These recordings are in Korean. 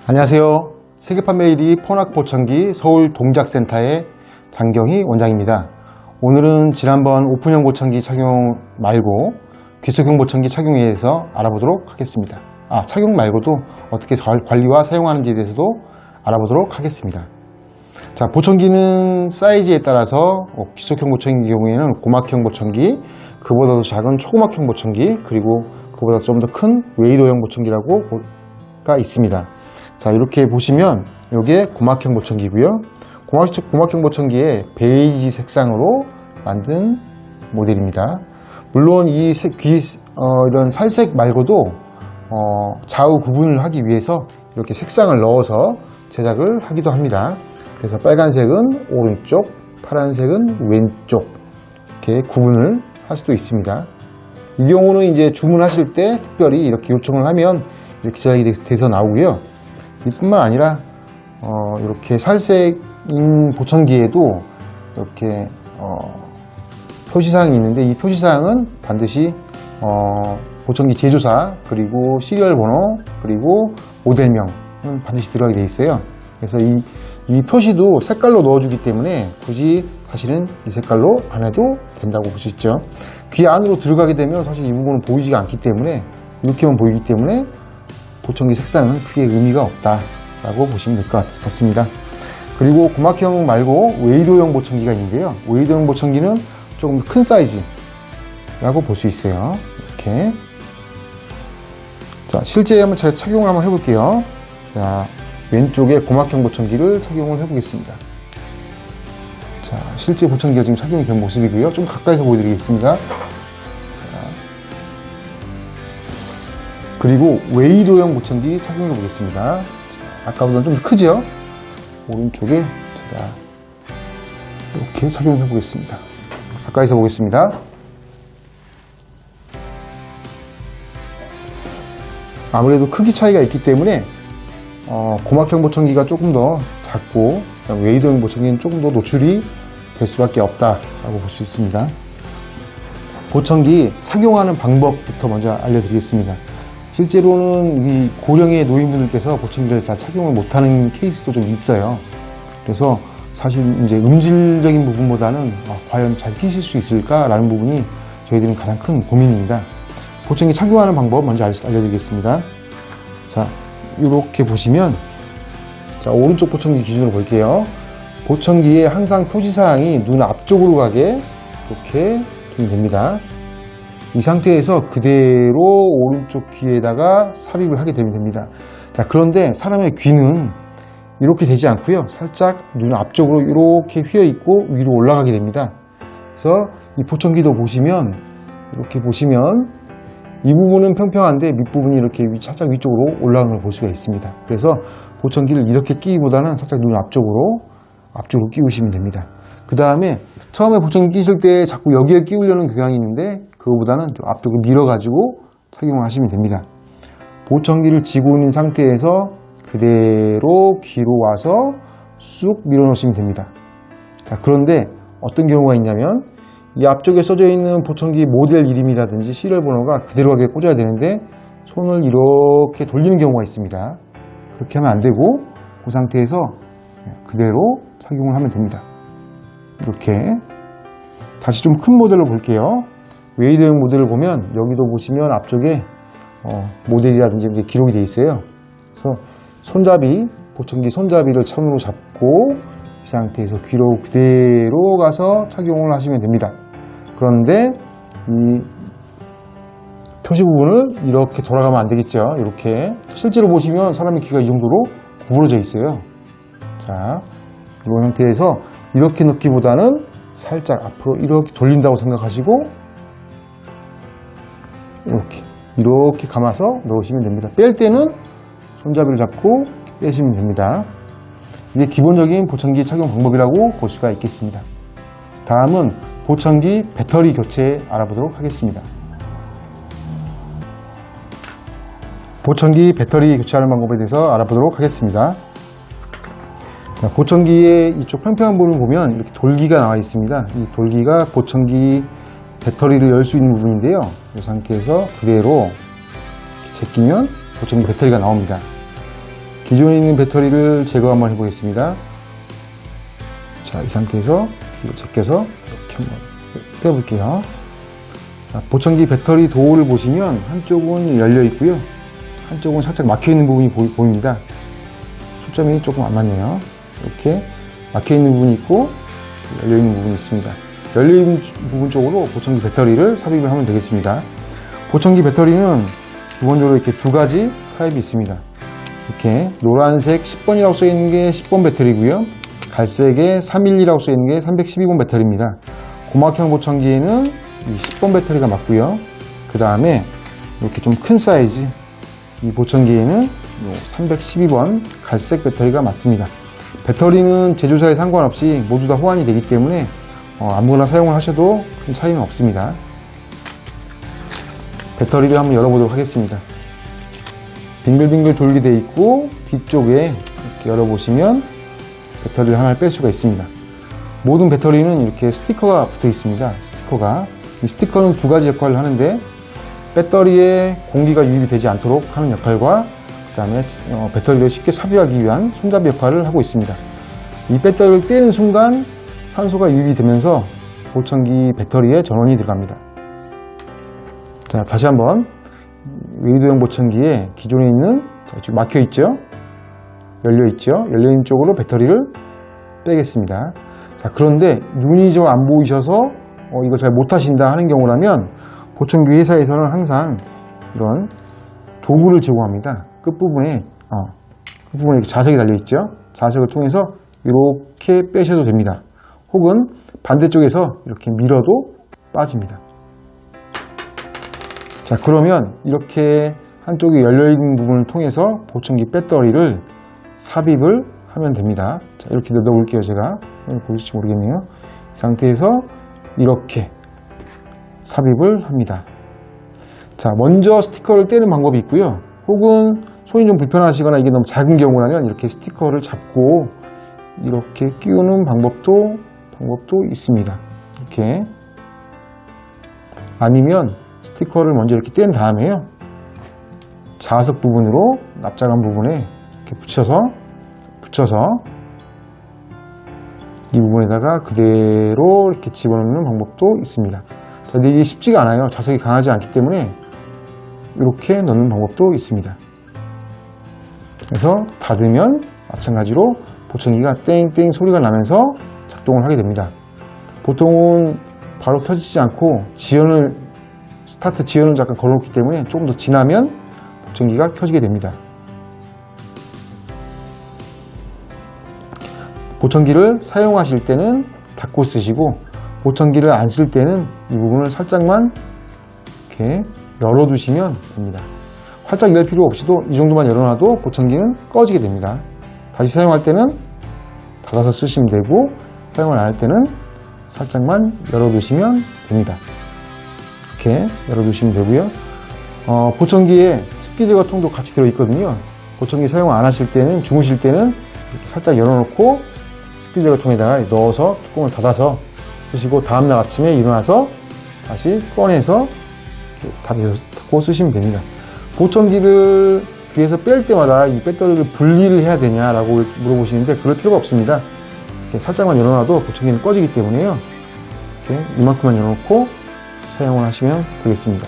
안녕하세요. 세계판매 1위 포낙보청기 서울동작센터의 장경희 원장입니다. 오늘은 지난번 오픈형 보청기 착용 말고 귀속형 보청기 착용에 대해서 알아보도록 하겠습니다. 착용 말고도 어떻게 관리와 사용하는지에 대해서도 알아보도록 하겠습니다. 자, 보청기는 사이즈에 따라서 귀속형 보청기 경우에는 고막형 보청기, 그보다도 작은 초고막형 보청기, 그리고 그보다 좀 더 큰 웨이도형 보청기가 있습니다. 자, 이렇게 보시면 이게 고막형 보청기고요. 고막형 보청기에 베이지 색상으로 만든 모델입니다. 물론 이 이런 살색 말고도 좌우 구분을 하기 위해서 이렇게 색상을 넣어서 제작을 하기도 합니다. 그래서 빨간색은 오른쪽, 파란색은 왼쪽 이렇게 구분을 할 수도 있습니다. 이 경우는 이제 주문하실 때 특별히 이렇게 요청을 하면 이렇게 제작이 돼서 나오고요. 이뿐만 아니라 이렇게 살색인 보청기에도 이렇게 표시사항이 있는데, 이 표시사항은 반드시 보청기 제조사, 그리고 시리얼 번호, 그리고 모델명은 반드시 들어가게 되어 있어요. 그래서 이 표시도 색깔로 넣어주기 때문에 굳이 사실은 이 색깔로 안 해도 된다고 볼 수 있죠. 귀 안으로 들어가게 되면 사실 이 부분은 보이지가 않기 때문에, 이렇게만 보이기 때문에 보청기 색상은 크게 의미가 없다라고 보시면 될 것 같습니다. 그리고 고막형 말고 웨이도형 보청기가 있는데요. 웨이도형 보청기는 조금 더 큰 사이즈라고 볼 수 있어요. 이렇게. 자, 실제 한번 제가 착용을 한번 해볼게요. 자, 왼쪽에 고막형 보청기를 착용을 해보겠습니다. 자, 실제 보청기가 지금 착용이 된 모습이고요. 좀 가까이서 보여드리겠습니다. 그리고 웨이도형 보청기 착용해 보겠습니다. 아까보다는 좀 더 크죠? 오른쪽에 제가 이렇게 착용해 보겠습니다. 가까이서 보겠습니다. 아무래도 크기 차이가 있기 때문에 고막형 보청기가 조금 더 작고 웨이도형 보청기는 조금 더 노출이 될 수밖에 없다라고 볼 수 있습니다. 보청기 착용하는 방법부터 먼저 알려드리겠습니다. 실제로는 이 고령의 노인분들께서 보청기를 잘 착용을 못하는 케이스도 좀 있어요. 그래서 사실 이제 음질적인 부분보다는 과연 잘 끼실 수 있을까라는 부분이 저희들은 가장 큰 고민입니다. 보청기 착용하는 방법 먼저 알려드리겠습니다. 자, 이렇게 보시면, 자, 오른쪽 보청기 기준으로 볼게요. 보청기에 항상 표시사항이 눈 앞쪽으로 가게 이렇게 두면 됩니다. 이 상태에서 그대로 오른쪽 귀에다가 삽입을 하게 되면 됩니다. 자, 그런데 사람의 귀는 이렇게 되지 않고요. 살짝 눈 앞쪽으로 이렇게 휘어 있고 위로 올라가게 됩니다. 그래서 이 보청기도 보시면, 이렇게 보시면 이 부분은 평평한데 밑부분이 이렇게 살짝 위쪽으로 올라가는 걸 볼 수가 있습니다. 그래서 보청기를 이렇게 끼기보다는 살짝 눈 앞쪽으로 끼우시면 됩니다. 그 다음에 처음에 보청기 끼실 때 자꾸 여기에 끼우려는 경향이 있는데, 그거보다는 좀 앞쪽으로 밀어가지고 착용을 하시면 됩니다. 보청기를 쥐고 있는 상태에서 그대로 귀로 와서 쑥 밀어 넣으시면 됩니다. 자, 그런데 어떤 경우가 있냐면, 이 앞쪽에 써져 있는 보청기 모델 이름이라든지 시리얼 번호가 그대로 가게 꽂아야 되는데 손을 이렇게 돌리는 경우가 있습니다. 그렇게 하면 안 되고 그 상태에서 그대로 착용을 하면 됩니다. 이렇게. 다시 좀 큰 모델로 볼게요. 웨이도형 모델을 보면 여기도 보시면 앞쪽에 모델이라든지 이렇게 기록이 되어 있어요. 그래서 손잡이, 보청기 손잡이를 천으로 잡고 이 상태에서 귀로 그대로 가서 착용을 하시면 됩니다. 그런데 이 표시 부분을 이렇게 돌아가면 안 되겠죠. 이렇게. 실제로 보시면 사람의 귀가 이 정도로 구부러져 있어요. 자, 이런 상태에서 이렇게 넣기보다는 살짝 앞으로 이렇게 돌린다고 생각하시고 이렇게 감아서 넣으시면 됩니다. 뺄 때는 손잡이를 잡고 빼시면 됩니다. 이게 기본적인 보청기 착용 방법이라고 볼 수가 있겠습니다. 다음은 보청기 배터리 교체 알아보도록 하겠습니다. 보청기 배터리 교체하는 방법에 대해서 알아보도록 하겠습니다. 자, 보청기의 이쪽 평평한 부분을 보면 이렇게 돌기가 나와 있습니다. 이 돌기가 보청기 배터리를 열 수 있는 부분인데요. 이 상태에서 그대로 제끼면 보청기 배터리가 나옵니다. 기존에 있는 배터리를 제거 한번 해보겠습니다. 자, 이 상태에서 이걸 제껴서 이렇게 한번 빼볼게요. 자, 보청기 배터리 도어를 보시면 한쪽은 열려 있고요, 한쪽은 살짝 막혀 있는 부분이 보입니다. 초점이 조금 안 맞네요. 이렇게 막혀 있는 부분이 있고 열려 있는 부분이 있습니다. 열려 있는 부분 쪽으로 보청기 배터리를 삽입을 하면 되겠습니다. 보청기 배터리는 기본적으로 이렇게 두 가지 타입이 있습니다. 이렇게 노란색 10번이라고 써 있는 게 10번 배터리고요, 갈색에 312라고 써 있는 게 312번 배터리입니다. 고막형 보청기에는 이 10번 배터리가 맞고요, 그 다음에 이렇게 좀 큰 사이즈 이 보청기에는 312번 갈색 배터리가 맞습니다. 배터리는 제조사에 상관없이 모두 다 호환이 되기 때문에 아무거나 사용을 하셔도 큰 차이는 없습니다. 배터리를 한번 열어보도록 하겠습니다. 빙글빙글 돌게 되어 있고 뒤쪽에 이렇게 열어보시면 배터리를 하나 뺄 수가 있습니다. 모든 배터리는 이렇게 스티커가 붙어 있습니다. 이 스티커는 두 가지 역할을 하는데, 배터리에 공기가 유입이 되지 않도록 하는 역할과 그 다음에 배터리를 쉽게 삽입하기 위한 손잡이 역할을 하고 있습니다. 이 배터리를 떼는 순간 산소가 유입이 되면서 보청기 배터리에 전원이 들어갑니다. 자, 다시 한번 웨이드형 보청기에 기존에 있는, 지금 막혀 있죠, 열려 있죠, 열려 있는 쪽으로 배터리를 빼겠습니다. 자, 그런데 눈이 좀 안 보이셔서 이거 잘 못하신다 하는 경우라면 보청기 회사에서는 항상 이런 도구를 제공합니다. 끝부분에 이렇게 자석이 달려 있죠. 자석을 통해서 이렇게 빼셔도 됩니다. 혹은 반대쪽에서 이렇게 밀어도 빠집니다. 자, 그러면 이렇게 한쪽이 열려있는 부분을 통해서 보청기 배터리를 삽입을 하면 됩니다. 자, 이렇게 넣어볼게요. 제가 보실지 모르겠네요. 이 상태에서 이렇게 삽입을 합니다. 자, 먼저 스티커를 떼는 방법이 있고요, 혹은 손이 좀 불편하시거나 이게 너무 작은 경우라면 이렇게 스티커를 잡고 이렇게 끼우는 방법도 있습니다. 이렇게. 아니면 스티커를 먼저 이렇게 뗀 다음에요, 자석 부분으로 납작한 부분에 이렇게 붙여서 이 부분에다가 그대로 이렇게 집어넣는 방법도 있습니다. 자, 근데 이게 쉽지가 않아요. 자석이 강하지 않기 때문에 이렇게 넣는 방법도 있습니다. 그래서 닫으면 마찬가지로 보청기가 땡땡 소리가 나면서 작동을 하게 됩니다. 보통은 바로 켜지지 않고 스타트 지연을 잠깐 걸어놓기 때문에 조금 더 지나면 보청기가 켜지게 됩니다. 보청기를 사용하실 때는 닫고 쓰시고, 보청기를 안 쓸 때는 이 부분을 살짝만 이렇게 열어두시면 됩니다. 활짝 열 필요 없이도 이 정도만 열어놔도 보청기는 꺼지게 됩니다. 다시 사용할 때는 닫아서 쓰시면 되고, 사용을 안 할 때는 살짝만 열어두시면 됩니다. 이렇게 열어두시면 되고요. 보청기에 습기 제거통도 같이 들어있거든요. 보청기 사용 안 하실 때는, 주무실 때는 이렇게 살짝 열어놓고 습기 제거통에다가 넣어서 뚜껑을 닫아서 쓰시고, 다음날 아침에 일어나서 다시 꺼내서 닫고 쓰시면 됩니다. 보청기를 귀에서 뺄 때마다 이 배터리를 분리를 해야 되냐라고 물어보시는데, 그럴 필요가 없습니다. 이렇게 살짝만 열어놔도 보청기는 꺼지기 때문에요. 이렇게 이만큼만 열어놓고 사용을 하시면 되겠습니다.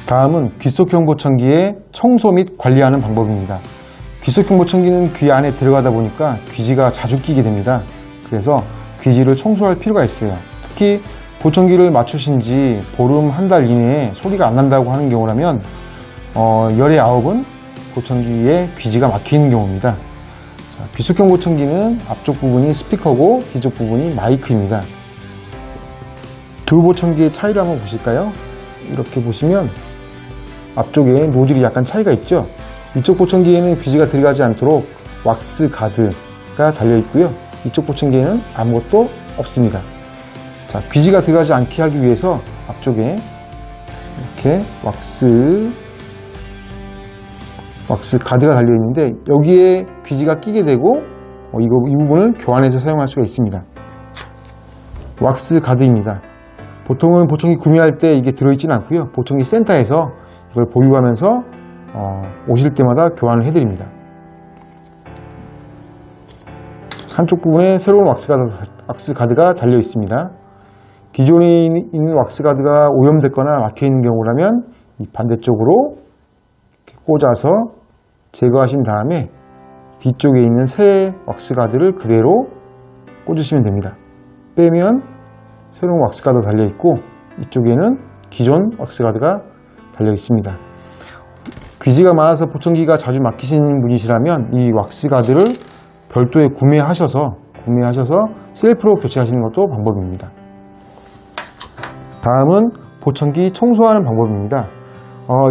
다음은 귀속형 보청기의 청소 및 관리하는 방법입니다. 귀속형 보청기는 귀 안에 들어가다 보니까 귀지가 자주 끼게 됩니다. 그래서 귀지를 청소할 필요가 있어요. 특히 보청기를 맞추신 지 보름 한 달 이내에 소리가 안 난다고 하는 경우라면 열의 9은 보청기에 귀지가 막혀있는 경우입니다. 자, 귀속형 보청기는 앞쪽 부분이 스피커고 뒤쪽 부분이 마이크입니다. 두 보청기의 차이를 한번 보실까요? 이렇게 보시면 앞쪽에 노즐이 약간 차이가 있죠. 이쪽 보청기에는 귀지가 들어가지 않도록 왁스 가드가 달려 있고요, 이쪽 보청기에는 아무것도 없습니다. 자, 귀지가 들어가지 않게 하기 위해서 앞쪽에 이렇게 왁스 가드가 달려 있는데, 여기에 귀지가 끼게 되고 이 부분을 교환해서 사용할 수가 있습니다. 왁스 가드입니다. 보통은 보청기 구매할 때 이게 들어있지는 않고요, 보청기 센터에서 이걸 보유하면서 오실 때마다 교환을 해드립니다. 한쪽 부분에 새로운 왁스 가드가 달려 있습니다. 기존에 있는 왁스 가드가 오염됐거나 막혀있는 경우라면 이 반대쪽으로 이렇게 꽂아서 제거하신 다음에 뒤쪽에 있는 새 왁스 가드를 그대로 꽂으시면 됩니다. 빼면 새로운 왁스 가드 달려 있고 이쪽에는 기존 왁스 가드가 달려 있습니다. 귀지가 많아서 보청기가 자주 막히시는 분이시라면 이 왁스 가드를 별도에 구매하셔서 셀프로 교체하시는 것도 방법입니다. 다음은 보청기 청소하는 방법입니다.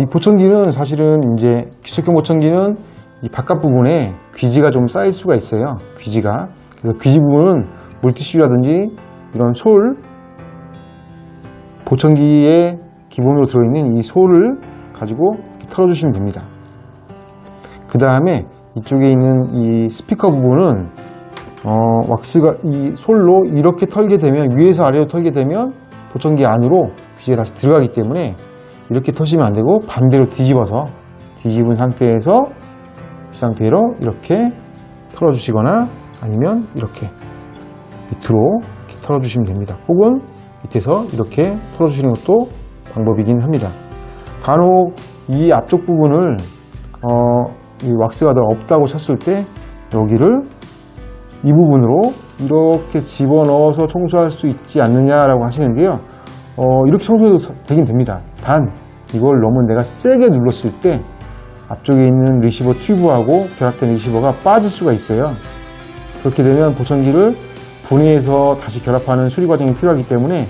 이 보청기는 사실은 이제 기속형 보청기는 이 바깥 부분에 귀지가 좀 쌓일 수가 있어요. 귀지가. 그래서 귀지 부분은 물티슈라든지 이런 솔, 보청기에 기본으로 들어있는 이 솔을 가지고 이렇게 털어주시면 됩니다. 그 다음에 이쪽에 있는 이 스피커 부분은 왁스가 이 솔로 이렇게 털게 되면, 위에서 아래로 털게 되면 보청기 안으로 귀지가 다시 들어가기 때문에 이렇게 터시면 안 되고 반대로 뒤집은 상태에서 이 상태로 이렇게 털어주시거나 아니면 이렇게 밑으로 이렇게 털어주시면 됩니다. 혹은 밑에서 이렇게 털어주시는 것도 방법이긴 합니다. 간혹 이 앞쪽 부분을 이 왁스가 없다고 쳤을 때 여기를 이 부분으로 이렇게 집어넣어서 청소할 수 있지 않느냐라고 하시는데요. 이렇게 청소해도 되긴 됩니다. 단 이걸 너무 내가 세게 눌렀을 때 앞쪽에 있는 리시버 튜브하고 결합된 리시버가 빠질 수가 있어요. 그렇게 되면 보청기를 분해해서 다시 결합하는 수리 과정이 필요하기 때문에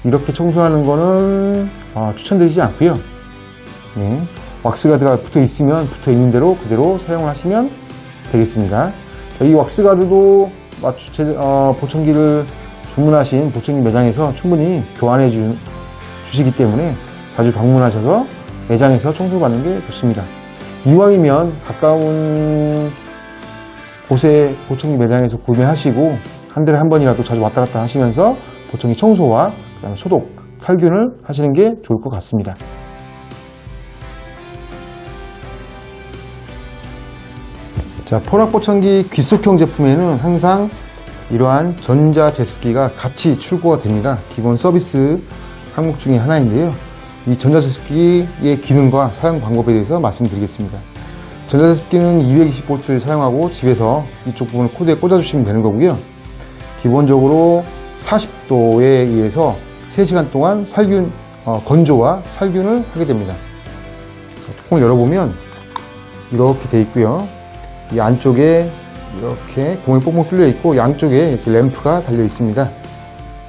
이렇게 청소하는 거는 추천드리지 않고요. 네, 왁스 가드가 붙어 있는 대로 그대로 사용을 하시면 되겠습니다. 이 왁스 가드도 보청기를 주문하신 보청기 매장에서 충분히 교환해 주시기 때문에 자주 방문하셔서 매장에서 청소받는 게 좋습니다. 이왕이면 가까운 곳에 보청기 매장에서 구매하시고 한 달에 한 번이라도 자주 왔다 갔다 하시면서 보청기 청소와 그다음에 소독, 살균을 하시는 게 좋을 것 같습니다. 자, 포낙보청기 귀속형 제품에는 항상 이러한 전자 제습기가 같이 출고가 됩니다. 기본 서비스 항목 중에 하나인데요. 이 전자 제습기의 기능과 사용 방법에 대해서 말씀드리겠습니다. 전자 제습기는 220V를 사용하고 집에서 이쪽 부분을 코드에 꽂아주시면 되는 거고요. 기본적으로 40도에 의해서 3시간 동안 건조와 살균을 하게 됩니다. 뚜껑을 열어보면 이렇게 되어 있고요. 이 안쪽에 이렇게 구멍이 뽕뽕 뚫려 있고 양쪽에 이렇게 램프가 달려 있습니다.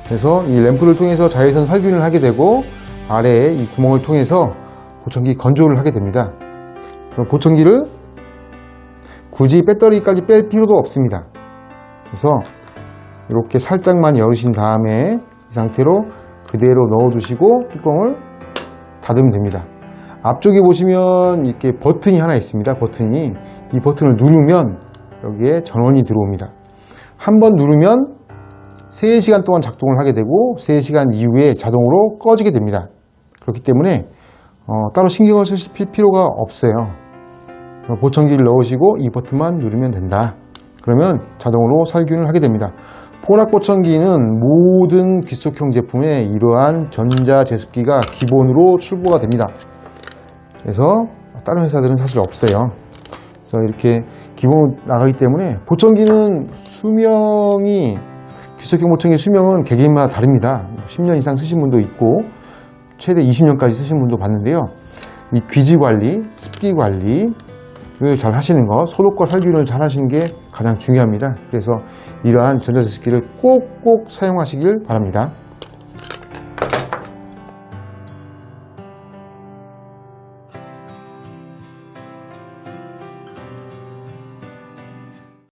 그래서 이 램프를 통해서 자외선 살균을 하게 되고 아래에 이 구멍을 통해서 보청기 건조를 하게 됩니다. 그래서 보청기를 굳이 배터리까지 뺄 필요도 없습니다. 그래서 이렇게 살짝만 열으신 다음에 이 상태로 그대로 넣어두시고 뚜껑을 닫으면 됩니다. 앞쪽에 보시면 이렇게 버튼이 하나 있습니다. 이 버튼을 누르면 여기에 전원이 들어옵니다. 한번 누르면 3시간 동안 작동을 하게 되고 3시간 이후에 자동으로 꺼지게 됩니다. 그렇기 때문에 따로 신경을 쓰실 필요가 없어요. 보청기를 넣으시고 이 버튼만 누르면 된다. 그러면 자동으로 살균을 하게 됩니다. 포낙보청기는 모든 귀속형 제품에 이러한 전자 제습기가 기본으로 출고가 됩니다. 그래서 다른 회사들은 사실 없어요. 그래서 이렇게 기본으로 나가기 때문에 보청기는 수명이 귀속형 보청기 수명은 개개인마다 다릅니다. 10년 이상 쓰신 분도 있고 최대 20년까지 쓰신 분도 봤는데요. 이 귀지 관리, 습기 관리를 잘 하시는 것, 소독과 살균을 잘 하시는 게 가장 중요합니다. 그래서 이러한 전자제습기를 꼭꼭 사용하시길 바랍니다.